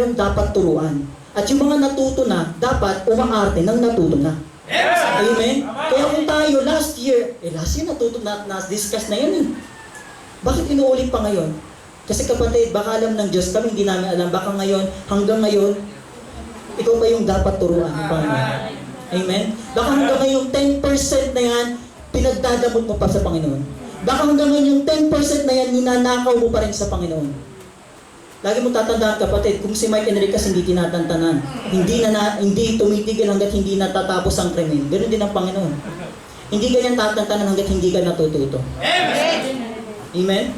yung dapat turuan. At yung mga natuto na, dapat umaarte ng natuto na. Amen? Kaya kung tayo last year natuto na, na-discuss na yan eh. Bakit inuulit pa ngayon? Kasi kapatid, baka alam ng Diyos, kami hindi namin alam, baka ngayon, hanggang ngayon, ikaw pa yung dapat turuan ng Panginoon. Amen? Baka hanggang ngayon, 10% na yan, pinagdadamot mo pa sa Panginoon. Baka hanggang ngayon, yung 10% na yan, ninanakaw mo pa rin sa Panginoon. Lagi mo tatandaan, kapatid, kung si Mike Enriquez hindi tinatantanan, hindi tumitigil hanggat hindi natatapos ang krimen. Ganoon din ang Panginoon. Hindi ganyan tatantanan hanggat hindi ka natututo. Amen?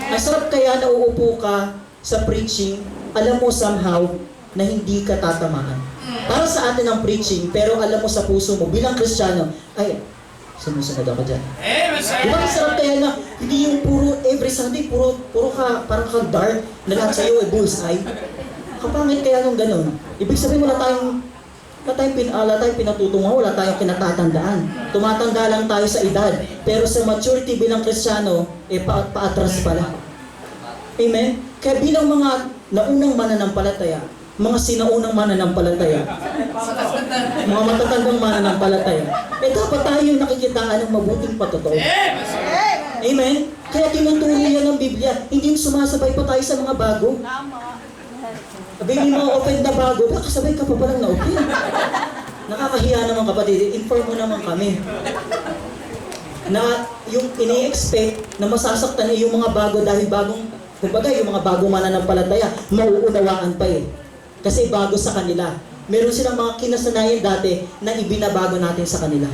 Ang sarap kaya na uupo ka sa preaching, alam mo somehow na hindi ka tatamaan. Para sa atin ang preaching, pero alam mo sa puso mo, bilang Kristiyano, ay, sumusunod ako dyan. Diba ang sarap kaya na, hindi yung puro, every Sunday, puro ka, parang ka dark, na lahat sa'yo ay bullseye. Kapangit kaya nung ganun. Ibig sabihin, wala tayong pinatutungan, wala tayong kinatatandaan. Tumatanda lang tayo sa edad. Pero sa maturity bilang Kristiyano, paatras pala. Amen? Kaya bilang mga naunang mananampalataya, mga sinaunang mananampalataya, mga matatandang mananampalataya, dapat tayo nakikitaan ng mabuting patutuo. Amen? Kaya tinuturo yan ng Biblia. Hindi sumasabay pa tayo sa mga bago. Sabi may mga open na bago, baka sabay ka pa palang na-open. Nakakahiya naman kapatid, inform mo naman kami. Na yung ini-expect na masasaktan ay yung mga bago dahil bagong, kumbaga yung mga bagong mananampalataya, mauunawaan pa eh. Kasi bago sa kanila. Meron silang mga kinasanayan dati na ibinabago natin sa kanila.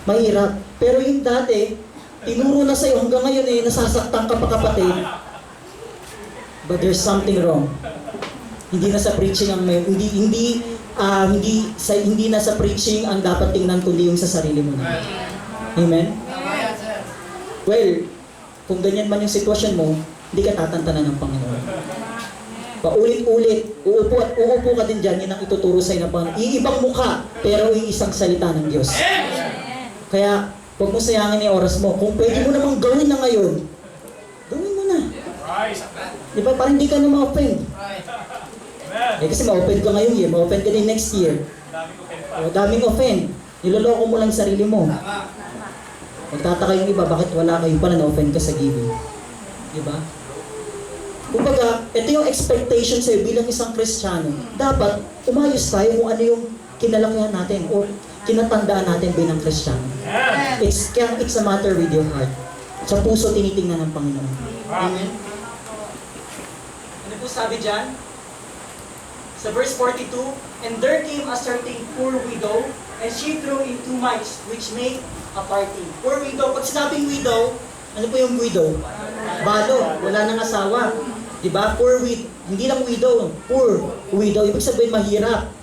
Mahirap. Pero yung dati, tinuro na sa'yo hanggang ngayon eh, nasasaktan ka pa kapatid. But there's something wrong. Hindi na sa preaching ang hindi na sa preaching ang dapat tingnan kundi yung sa sarili mo na. Amen? Well, kung ganyan man yung sitwasyon mo, hindi ka tatantanan ng Panginoon. Paulit-ulit, uupo ka din dyan, yun ang ituturo sa'yo ng Panginoon. Iibang mukha, pero iisang salita ng Diyos. Kaya, huwag mo sayangin yung oras mo. Kung pwede mo namang gawin na ngayon, gawin mo na. Diba? Parang hindi ka na ma-offend. Kasi ma-offend ka ngayon year, ma-offend ka din next year. Daming offend. Niloloko mo lang sarili mo. Magtataka yung iba, bakit wala kayo pala na-offend ka sa giving? Diba? Kumbaga, ito yung expectation sa'yo bilang isang Kristiyano. Dapat, umayos tayo kung ano yung kinalakihan natin o kinatandaan natin bilang Kristiyano. It's a matter with your heart. Sa puso tinitingnan ng Panginoon. Amen? Ano po sabi dyan? Sa verse 42, and there came a certain poor widow, and she threw in 2 mites, which made a party. Poor widow, pag sinabing widow, ano po yung widow? Balo, wala nang asawa. Diba? Poor widow, hindi lang widow, poor widow, ibig sabihin mahirap.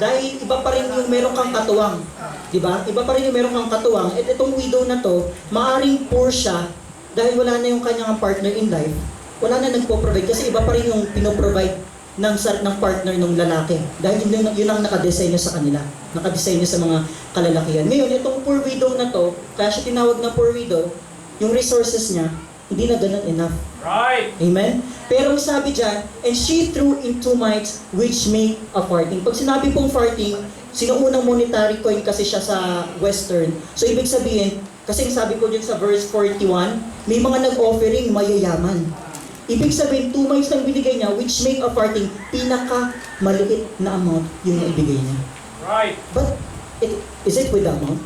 Dahil iba pa rin yung meron kang katuwang. Diba? Iba pa rin yung meron kang katuwang. At itong widow na to, maaring poor siya, dahil wala na yung kanyang partner in life, wala na nagpo-provide, kasi iba pa rin yung pinoprovide ng partner ng lalaki. Dahil yun ang nakadesign niya sa kanila. Nakadesign niya sa mga kalalakihan. Ngayon, itong poor widow na to, kaya siya tinawag na poor widow, yung resources niya, hindi na ganun enough. Right. Amen? Pero sabi dyan, and she threw in 2 mites which made a farthing. Pag sinabi pong farthing, sinuunang monetary coin kasi siya sa Western. So ibig sabihin, kasi sabi ko dyan sa verse 41, may mga nag-offering mayayaman. Ibig sabihin, 2 mites lang binigay niya, which make a farthing, pinaka-maliit na amount yung naibigay niya. Right. But, is it with the amount?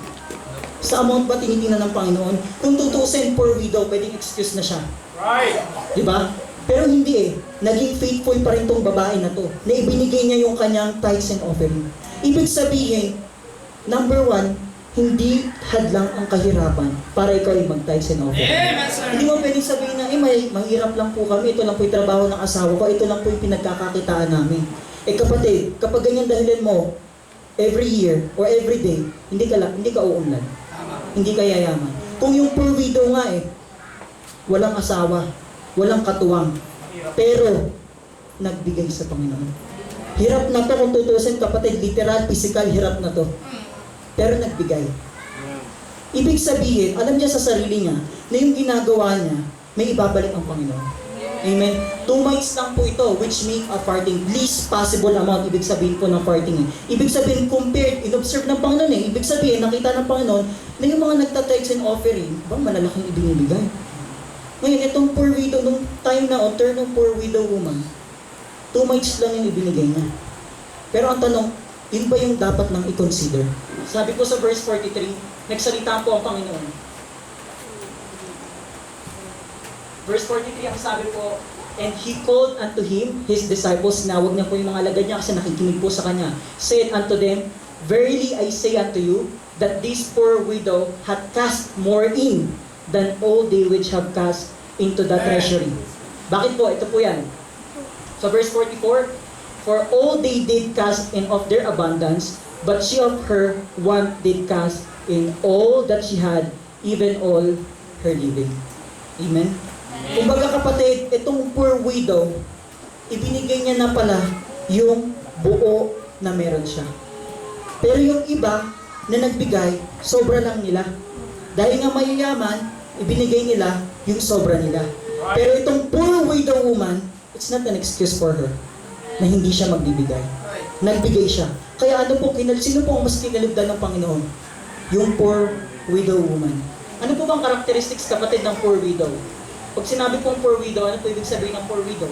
Sa amount ba tinitingnan ng Panginoon? Kung tutusin poor widow, pwedeng excuse na siya. Right. Diba? Pero hindi eh. Naging faithful pa rin tong babae na to, na ibinigay niya yung kanyang tithes and offering. Ibig sabihin, number 1, hindi hadlang ang kahirapan para ikaw ay mag-tithes and offering. Hindi mo pwedeng sabihin na, mahirap lang po kami, ito lang po yung trabaho ng asawa ko, ito lang po yung pinagkakakitaan namin. Kapatid, kapag ganyan dahilan mo, every year or every day, hindi ka uunlad. Hindi ka yayaman. Kung yung poor widow nga walang asawa, walang katuwang, pero nagbigay sa Panginoon. Hirap na to kung tutusin, kapatid, literal, physical, hirap na to. Pero nagbigay. Ibig sabihin, alam niya sa sarili niya na yung ginagawa niya, may ibabalik ang Panginoon. Amen? 2 mites lang po ito, which make a parting. Least possible amount, ibig sabihin po ng parting. Ibig sabihin, compared, in-observe ng Panginoon Ibig sabihin, nakita ng Panginoon na yung mga nagtatites and offering, malalaking ibinibigay. Ngayon, itong poor widow, nung time na turn ng poor widow woman, 2 mites lang yung ibinigay niya. Pero ang tanong, yun ba yung dapat nang i-consider? Sabi po sa verse 43, nagsalita po ang Panginoon. Verse 43, ang sabi po, and he called unto him his disciples. Na wag niya po yung mga alagad niya kasi nakikinig po sa kanya. Said unto them, verily I say unto you, that this poor widow hath cast more in than all they which have cast into the treasury. Bakit po? Ito po yan. So verse 44, for all they did cast in of their abundance, but she of her want did cast in all that she had, even all her living. Amen? Kumbaga kapatid, itong poor widow, ibinigay niya na pala yung buo na meron siya. Pero yung iba na nagbigay, sobra lang nila. Dahil nga mayayaman, ibinigay nila yung sobra nila. Pero itong poor widow woman, it's not an excuse for her na hindi siya magbibigay. Nagbigay siya. Kaya ano po, sino po ang mas kinalugdan ng Panginoon? Yung poor widow woman. Ano po bang characteristics kapatid ng poor widow? Pag sinabi pong poor widow, ano po ibig sabihin ng poor widow?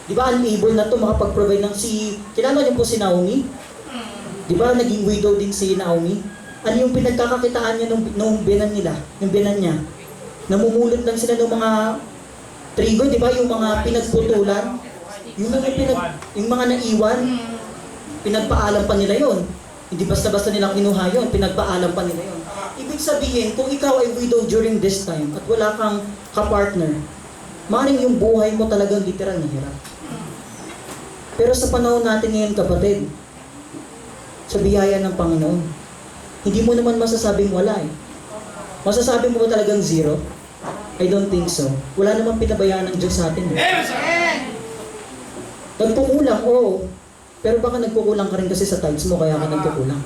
Di ba unable na to makapag-provide ng kilala niyo po si Naomi? Di ba naging widow din si Naomi? Ano yung pinagkakakitaan niya nung binan nila? Yung binan niya? Namumulot lang sila ng mga trigo, di ba? Yung mga pinagputulan. Yung mga naiwan, pinagpaalam pa nila yon. Hindi basta-basta nilang kinuha yon, pinagpaalam pa nila yon. Ibig sabihin, kung ikaw ay widow during this time at wala kang kapartner, maaaring yung buhay mo talagang literal na hirap. Pero sa panahon natin ngayon kapatid, sa biyaya ng Panginoon, hindi mo naman masasabing wala Masasabi mo ba talagang zero? I don't think so. Wala namang pinabayaan ng Diyos sa atin. Nagkukulang, oo. Pero baka nagkukulang ka rin kasi sa tithes mo, kaya ka nagkukulang.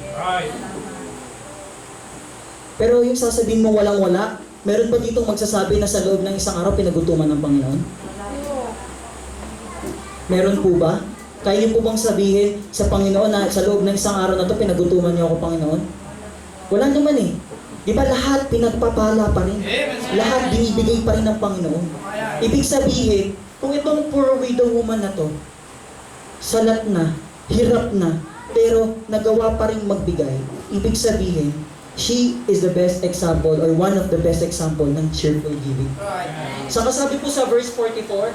Pero yung sasabihin mo walang-wala, meron pa ditong magsasabi na sa loob ng isang araw pinagutuman ng Panginoon? Meron po ba? Kaya niyo po bang sabihin sa Panginoon na sa loob ng isang araw na to pinagutuman niyo ako, Panginoon? Wala naman Di ba lahat pinagpapala pa rin? Lahat binibigay pa rin ng Panginoon. Ibig sabihin, kung itong poor widow woman na to, salat na, hirap na, pero nagawa pa rin magbigay, ibig sabihin, she is the best example or one of the best example ng cheerful giving. Saka sabi po sa verse 44,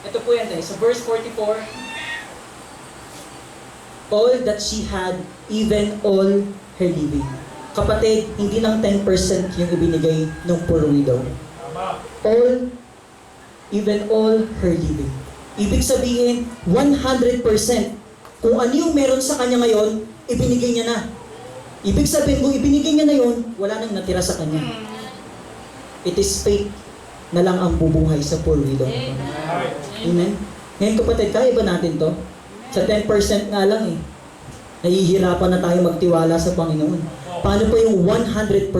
ito po yan sa verse 44, all that she had, even all her living. Kapatid, hindi lang 10% yung ibinigay ng poor widow. All, even all her living. Ibig sabihin, 100%. Kung ano yung meron sa kanya ngayon, ibinigay niya na. Ibig sabihin, kung ibinigay niya na yun, wala nang natira sa kanya. It is faith na lang ang bubuhay sa poor widow. Amen? Ngayon kapatid, kaya ba natin to? Sa 10% nga lang nahihirapan na tayo magtiwala sa Panginoon. Paano pa yung 100%?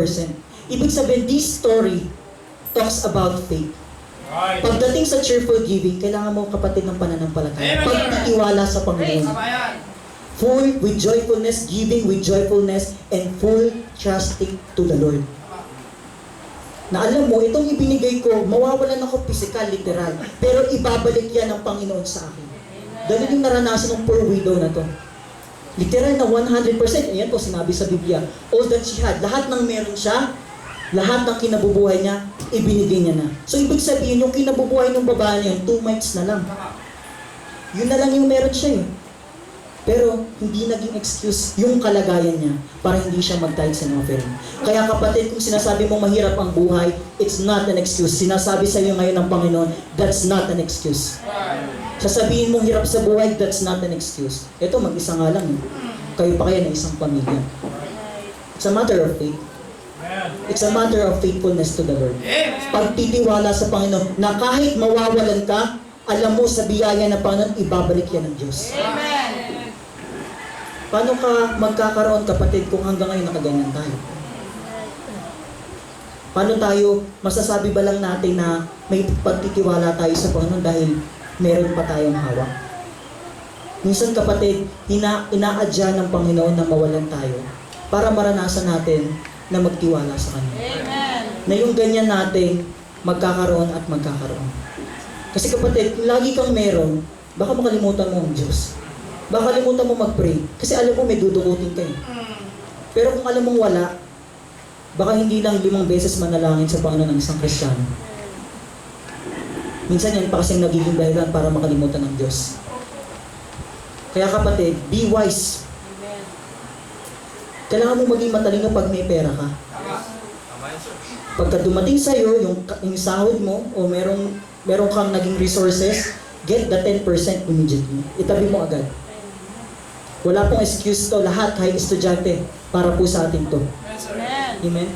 Ibig sabihin, this story talks about faith. Pagdating sa cheerful giving, kailangan mo kapatid ng pananampalataya. Pagtitiwala sa Panginoon. Full with joyfulness, giving with joyfulness, and full trusting to the Lord. Na alam mo, itong ibinigay ko, mawawalan ako physical, literal. Pero ibabalik yan ng Panginoon sa akin. Ganun yung naranasan ng poor widow na to. Literal na 100%, ayan po sinabi sa Biblia, all that she had, lahat ng meron siya, lahat ng kinabubuhay niya, ibinigay niya na. So ibig sabihin, yung kinabubuhay ng babae niya, 2 mites na lang. Yun na lang yung meron siya Pero hindi naging excuse yung kalagayan niya para hindi siya mag-tithes and offering. Kaya kapatid, kung sinasabi mong mahirap ang buhay, it's not an excuse. Sinasabi sa iyo ngayon ng Panginoon, that's not an excuse. Sasabihin mong hirap sa buhay, that's not an excuse. Ito, mag-isa nga lang Kayo pa kaya na isang pamilya. It's a matter of faith. It's a matter of faithfulness to the Lord. Pagtitiwala sa Panginoon, na kahit mawawalan ka, alam mo sa biyaya ng Panginoon, ibabalik yan ng Diyos. Paano ka magkakaroon, kapatid, kung hanggang ngayon nakaganyan tayo? Paano tayo, masasabi ba lang natin na may pagtitiwala tayo sa Panginoon dahil meron pa tayong hawak? Minsan kapatid, inaadya ng Panginoon na mawalan tayo para maranasan natin na magtiwala sa Kanya. Amen. Na yung ganyan natin, magkakaroon at magkakaroon. Kasi kapatid, kung lagi kang meron, baka makalimutan mo ang Diyos. Baka kalimutan mo mag-pray. Kasi alam mo may dudukutin ka eh. Pero kung alam mong wala, baka hindi lang 5 beses manalangin sa Panginoon ng isang Kristiyano. Minsan yan pa kasing nagiging dahilan para makalimutan ng Diyos. Kaya kapatid, be wise. Kailangan mo maging matalino pag may pera ka. Pagka dumating sa'yo, yung sahod mo, o meron kang naging resources, get the 10% immediately. Itabi mo agad. Wala pong excuse to, lahat, kahit estudyante, para po sa atin to. Amen?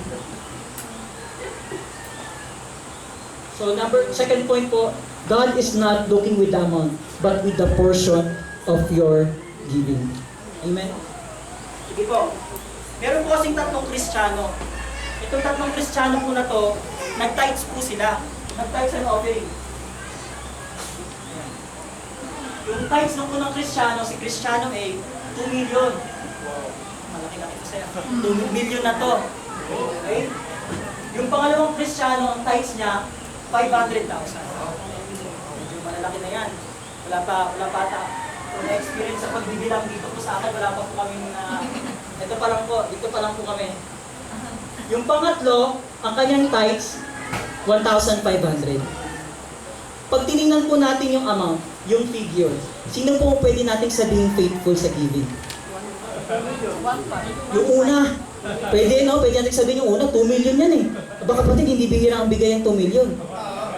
So, second point po, God is not looking with the amount, but with the portion of your giving. Amen? Sige po. Meron po kasing 3 Kristiyano. Itong 3 Kristiyano po na to, nag-tithes po sila. Nag-tithes and offering. Yung tithes ng unang Kristiyano, si Kristiyano A, 2 million. Malaki-laki po sa'yo. 2 million na to. Okay? Yung pangalawang Kristiyano, ang tithes niya, 500,000. Medyo malalaki na yan. Wala pa ata. Kung na-experience sa pagbibilang dito po sa akin, wala pa po kami ito pa lang po kami. Yung pangatlo, ang kanyang tithes, 1,500. Pag tinignan po natin yung amount, yung figure, sino po pwede nating sabihin faithful sa giving? Yung una, pwede nating sabihin yung una, 2 million yan eh. Baka kapatid, hindi bihira ang bigay ng 2 million.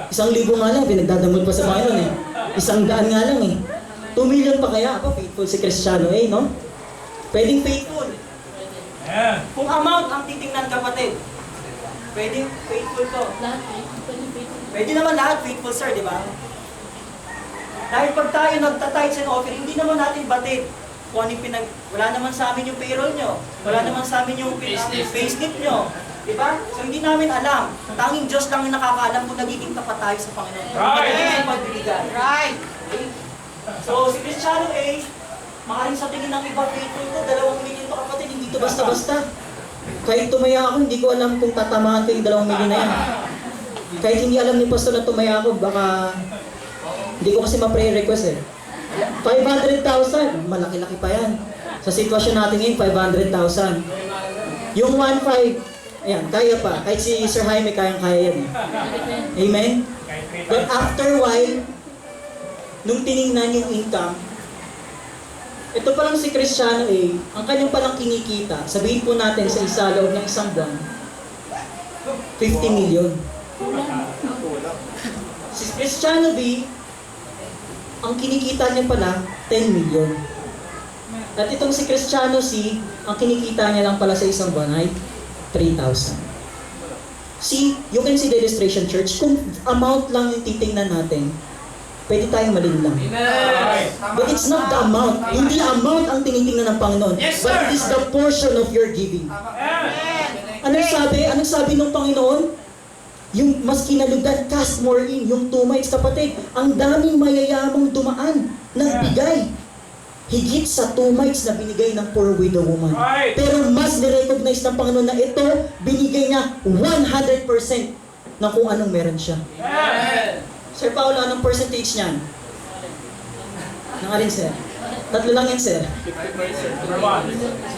1,000 nga lang, pinagdadamot pa sa Panginoon eh. 100 nga lang eh. 2 million pa kaya ako, faithful si Kristiyano eh, no? Pwedeng faithful. Kung amount ang titingnan kapatid, pwedeng faithful to. Pwede naman lahat faithful sir, di ba? Dahil pag tayo nagta-tithes and offering, hindi naman natin batid kung anong wala naman sa amin yung payroll nyo, wala naman sa amin yung payslip nyo. Di ba? So hindi namin alam. Tanging Diyos lang yung nakakaalam kung nagiging tapat tayo sa Panginoon. Right! Pagbibigay. Right! Okay? So si Kristiyano A, maaaring sa tingin ng iba faithful to, 2 million to kapatid, hindi to Basta-basta. Kahit tumaya ako, hindi ko alam kung tatamaan ko yung 2 million na yan. Kahit hindi alam ni Pastor na tumaya ako, baka hindi ko kasi ma-pray request eh. 500,000, malaki-laki pa yan. Sa sitwasyon natin ngayon, 500,000. Yung 1.5, ayan, kaya pa. Kahit si Sir Jaime, kayang-kaya yan. Amen? But after a while, nung tinignan yung income, ito pa lang si Kristiyano A, ang kanyang palang kinikita, sabihin po natin sa isa loob ng isang buwan, 50 million. Si Kristiyano B, ang kinikita niya pala, 10 million. At itong si Kristiyano C, ang kinikita niya lang pala sa isang buwan ay 3,000. See, you can see the illustration, church. Kung amount lang yung titingnan natin, pwede tayong malinlang. But it's not the amount. Hindi amount ang tinitingnan ng Panginoon. But it is the portion of your giving. Anong sabi ng Panginoon? Yung mas kinalugdan, cast more in. Yung 2 mites, kapatid. Ang daming mayayamang dumaan ng bigay. Higit sa 2 mites na binigay ng poor widow woman. Pero mas nirecognize ng Panginoon na ito, binigay niya 100% ng kung anong meron siya. Sir Paulo, anong percentage niyan? Nangaling, sir. 3 lang yan, sir.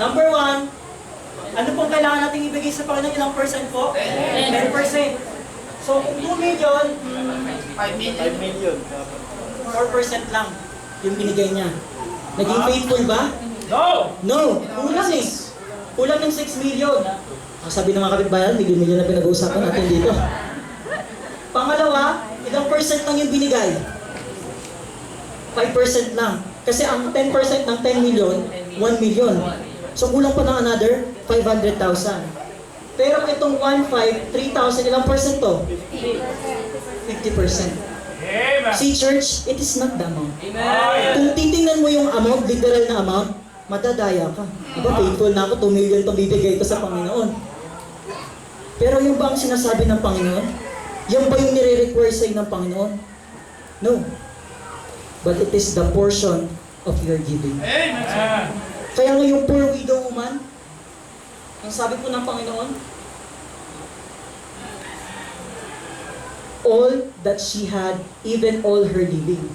Number 1, ano pong kailangan nating ibigay sa Panginoon? Ilang percent po? 10%. So, kung 2 million, 5 million. 4% lang Yung binigay niya. Naging faithful ba? No! Kulang eh. Kulang ng 6 million. Sabi ng mga kapitbayan, million na pinag-uusapan natin dito. Pangalawa, ilang percent lang yung binigay? 5% lang. Kasi ang 10% ng 10 million, 1 million. So kulang pa ng another 500,000. Pero itong 1,500, 3,000, ilang percent to? 50%. See church, it is not the amount. Kung titingnan mo yung amount, literal na amount, madadaya ka. Diba, faithful na ako, 2 million itong bibigay ko sa Panginoon. Pero yung ba ang sinasabi ng Panginoon? Yan ba yung nire-require sa'yo ng Panginoon? No. But it is the portion of your giving. Kaya nga yung poor widow woman, ang sabi po ng Panginoon, all that she had, even all her living.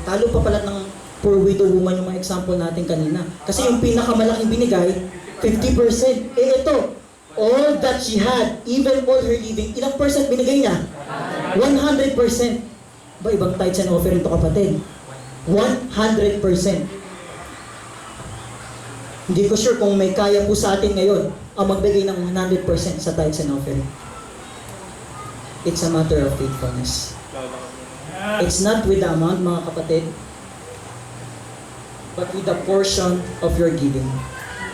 Talo pa pala ng poor widow woman yung mga example natin kanina. Kasi yung pinakamalaking binigay, 50%. Ito, all that she had, even all her living, ilang percent binigay niya? 100%. Ba, ibang tithes and offering to kapatid. 100%. Hindi ko sure kung may kaya po sa atin ngayon ang magbigay ng 100% sa tithes and offering. It's a matter of faithfulness. It's not with the amount, mga kapatid, but with the portion of your giving.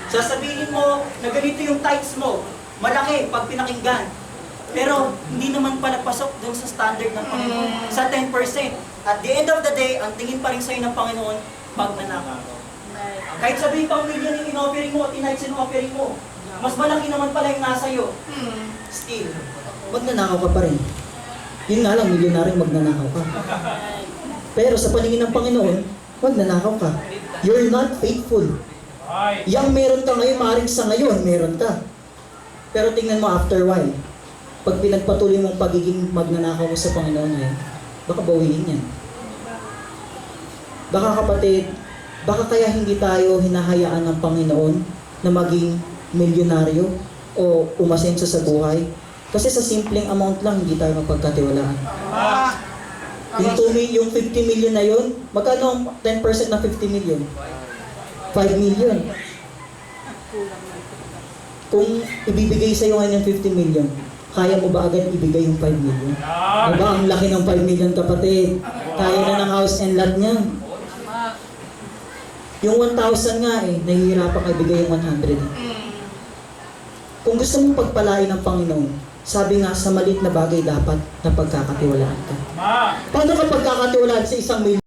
Sasabihin mo na ganito yung tithes mo, malaki pag pinakinggan. Pero hindi naman pala pasok doon sa standard ng Panginoon, sa 10%. At the end of the day, ang tingin pa rin sa'yo ng Panginoon, pagnanakaw. Kahit sabihin pang million yung in-offering mo, tithes and offering mo, mas malaki naman pala yung nasa iyo. Still. Magnanakaw ka pa rin. Yun nga lang, milyonaryong magnanakaw ka. Pero sa paningin ng Panginoon, magnanakaw ka. You're not faithful. Yang meron ka ngayon, maaaring sa ngayon, meron ka. Pero tingnan mo after a while, pag pinagpatuloy mong pagiging magnanakaw mo sa Panginoon ngayon, baka bawiin yan. Baka kapatid, baka kaya hindi tayo hinahayaan ng Panginoon na maging milyonaryo o umasenso sa buhay. Kasi sa simpleng amount lang, hindi tayo mapagkatiwalaan. Yung 50 million na yun, magkano ang 10% ng 50 million? 5 million. Kung ibibigay sa'yo ngayon yung 50 million, kaya mo ba agad ibigay yung 5 million? Diba ang laki ng 5 million kapatid? Kaya na ng house and lot niya. Yung 1,000 nga nahihirapan ka ibigay yung 100. Kung gusto mong pagpalain ng Panginoon, sabi nga sa maliit na bagay dapat na pagkakatiwalaan ka. Paano ka pagkakatiwalaan sa 1 million?